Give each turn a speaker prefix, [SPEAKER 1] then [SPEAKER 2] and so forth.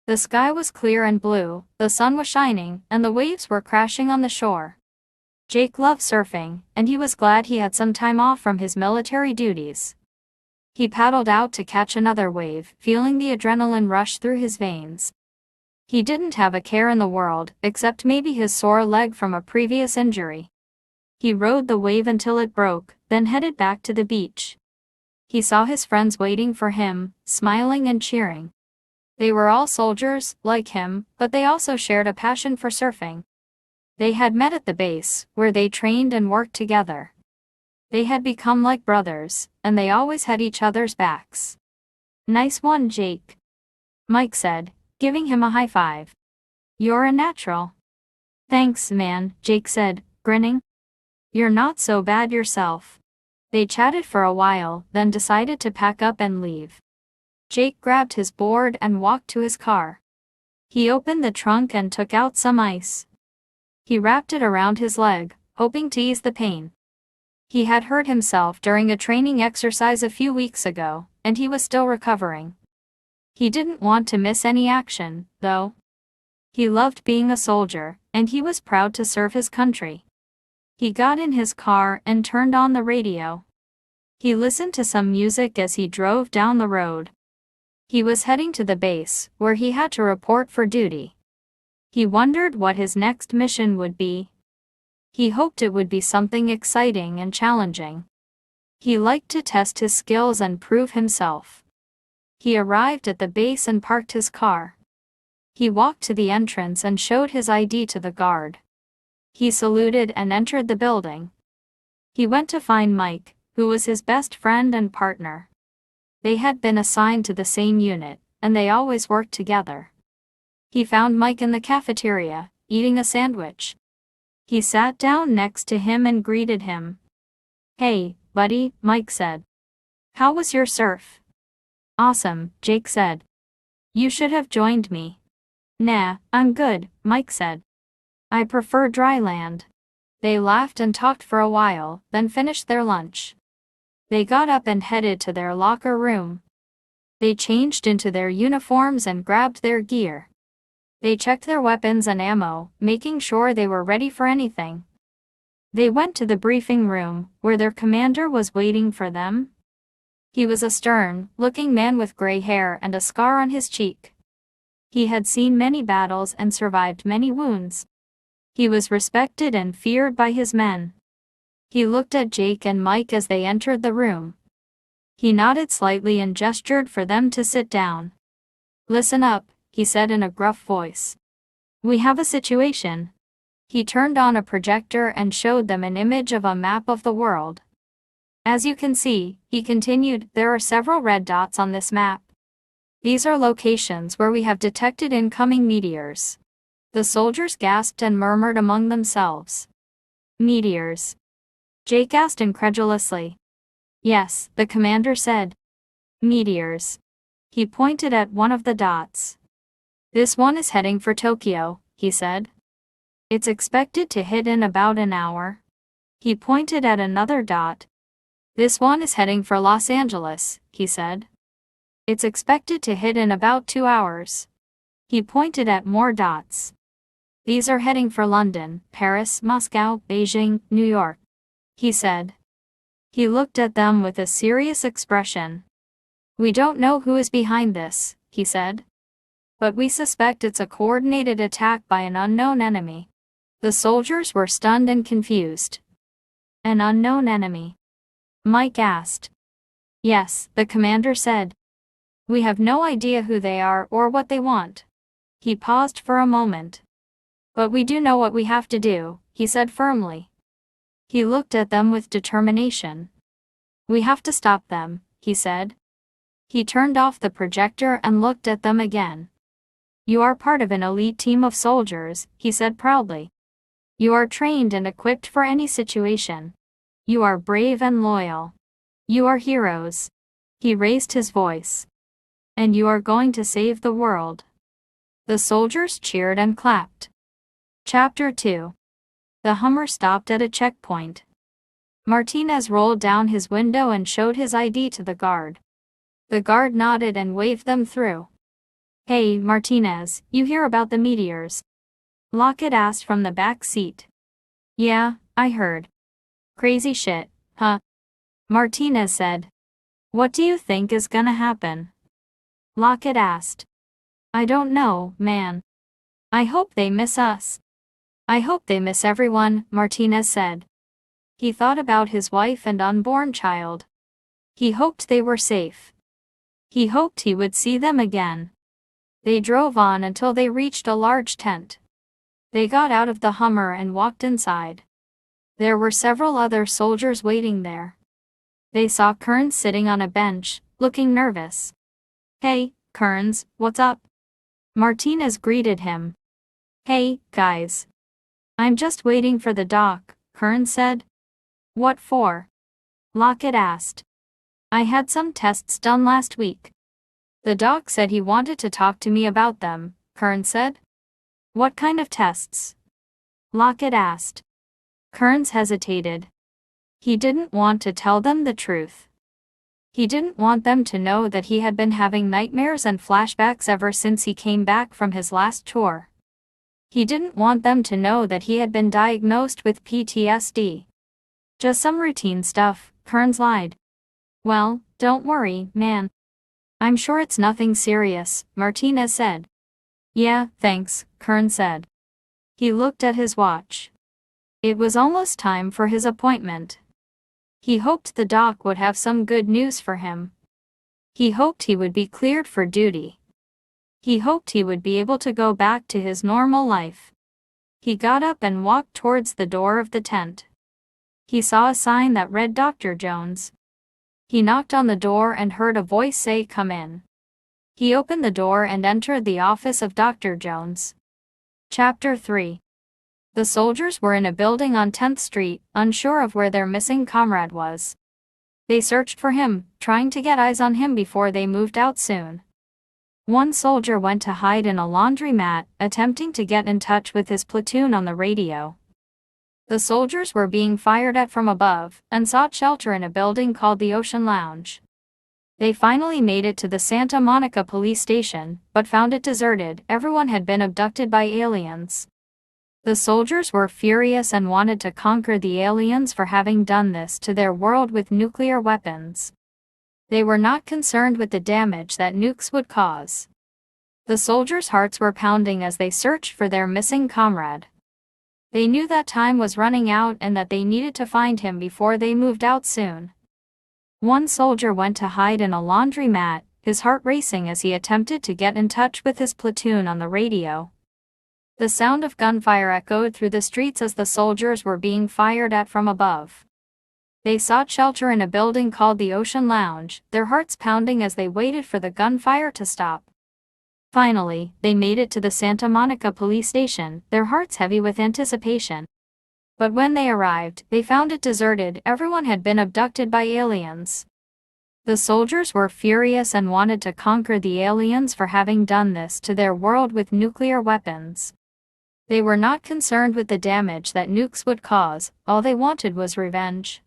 [SPEAKER 1] The sky was clear and blue, the sun was shining, and the waves were crashing on the shore. Jake loved surfing, and he was glad he had some time off from his military duties. He paddled out to catch another wave, feeling the adrenaline rush through his veins. He didn't have a care in the world, except maybe his sore leg from a previous injury. He rode the wave until it broke, then headed back to the beach. He saw his friends waiting for him, smiling and cheering. They were all soldiers, like him, but they also shared a passion for surfing. They had met at the base, where they trained and worked together. They had become like brothers, and they always had each other's backs. "Nice one, Jake," Mike said, giving him a high five. "You're a natural." "Thanks, man," Jake said, grinning. "You're not so bad yourself." They chatted for a while, then decided to pack up and leave. Jake grabbed his board and walked to his car. He opened the trunk and took out some ice. He wrapped it around his leg, hoping to ease the pain. He had hurt himself during a training exercise a few weeks ago, and he was still recovering. He didn't want to miss any action, though. He loved being a soldier, and he was proud to serve his country. He got in his car and turned on the radio. He listened to some music as he drove down the road. He was heading to the base, where he had to report for duty. He wondered what his next mission would be. He hoped it would be something exciting and challenging. He liked to test his skills and prove himself. He arrived at the base and parked his car. He walked to the entrance and showed his ID to the guard. He saluted and entered the building. He went to find Mike, who was his best friend and partner. They had been assigned to the same unit, and they always worked together. He found Mike in the cafeteria, eating a sandwich. He sat down next to him and greeted him. "Hey, buddy," Mike said. "How was your surf?" "Awesome," Jake said. "You should have joined me." "Nah, I'm good," Mike said. "I prefer dry land." They laughed and talked for a while, then finished their lunch. They got up and headed to their locker room. They changed into their uniforms and grabbed their gear. They checked their weapons and ammo, making sure they were ready for anything. They went to the briefing room, where their commander was waiting for them. He was a stern-looking man with gray hair and a scar on his cheek. He had seen many battles and survived many wounds. He was respected and feared by his men. He looked at Jake and Mike as they entered the room. He nodded slightly and gestured for them to sit down. "Listen up," he said in a gruff voice. "We have a situation." He turned on a projector and showed them an image of a map of the world. "As you can see," he continued, "there are several red dots on this map. These are locations where we have detected incoming meteors." The soldiers gasped and murmured among themselves. "Meteors?" Jake asked incredulously. "Yes," the commander said. "Meteors." He pointed at one of the dots. "This one is heading for Tokyo," he said. "It's expected to hit in about an hour." He pointed at another dot. "This one is heading for Los Angeles," he said. "It's expected to hit in about 2 hours." He pointed at more dots. "These are heading for London, Paris, Moscow, Beijing, New York," he said. He looked at them with a serious expression. "We don't know who is behind this," he said. "But we suspect it's a coordinated attack by an unknown enemy." The soldiers were stunned and confused. "An unknown enemy?" Mike asked. "Yes," the commander said. "We have no idea who they are or what they want." He paused for a moment. "But we do know what we have to do," he said firmly. He looked at them with determination. "We have to stop them," he said. He turned off the projector and looked at them again. "You are part of an elite team of soldiers," he said proudly. "You are trained and equipped for any situation. You are brave and loyal. You are heroes." He raised his voice. "And you are going to save the world." The soldiers cheered and clapped. Chapter 2. The Hummer stopped at a checkpoint. Martinez rolled down his window and showed his ID to the guard. The guard nodded and waved them through. Hey, Martinez, you hear about the meteors? Lockett asked from the back seat. Yeah, I heard. Crazy shit, huh? Martinez said. What do you think is gonna happen? Lockett asked. I don't know, man. I hope they miss us. I hope they miss everyone, Martinez said. He thought about his wife and unborn child. He hoped they were safe. He hoped he would see them again. They drove on until they reached a large tent. They got out of the Hummer and walked inside. There were several other soldiers waiting there. They saw Kearns sitting on a bench, looking nervous. Hey, Kearns, what's up? Martinez greeted him. Hey, guys. I'm just waiting for the doc, Kearns said. What for? Lockett asked. I had some tests done last week. The doc said he wanted to talk to me about them, Kearns said. What kind of tests? Lockett asked. Kearns hesitated. He didn't want to tell them the truth. He didn't want them to know that he had been having nightmares and flashbacks ever since he came back from his last tour. He didn't want them to know that he had been diagnosed with PTSD. Just some routine stuff, Kearns lied. Well, don't worry, man. I'm sure it's nothing serious, Martinez said. Yeah, thanks, Kearns said. He looked at his watch. It was almost time for his appointment. He hoped the doc would have some good news for him. He hoped he would be cleared for duty. He hoped he would be able to go back to his normal life. He got up and walked towards the door of the tent. He saw a sign that read Dr. Jones. He knocked on the door and heard a voice say, "Come in." He opened the door and entered the office of Dr. Jones. Chapter 3. The soldiers were in a building on 10th Street, unsure of where their missing comrade was. They searched for him, trying to get eyes on him before they moved out soon. One soldier went to hide in a laundromat, attempting to get in touch with his platoon on the radio. The soldiers were being fired at from above, and sought shelter in a building called the Ocean Lounge. They finally made it to the Santa Monica police station, but found it deserted. Everyone had been abducted by aliens. The soldiers were furious and wanted to conquer the aliens for having done this to their world with nuclear weapons. They were not concerned with the damage that nukes would cause. The soldiers' hearts were pounding as they searched for their missing comrade. They knew that time was running out and that they needed to find him before they moved out soon. One soldier went to hide in a laundromat, his heart racing as he attempted to get in touch with his platoon on the radio. The sound of gunfire echoed through the streets as the soldiers were being fired at from above. They sought shelter in a building called the Ocean Lounge, their hearts pounding as they waited for the gunfire to stop. Finally, they made it to the Santa Monica police station, their hearts heavy with anticipation. But when they arrived, they found it deserted. Everyone had been abducted by aliens. The soldiers were furious and wanted to conquer the aliens for having done this to their world with nuclear weapons. They were not concerned with the damage that nukes would cause, all they wanted was revenge.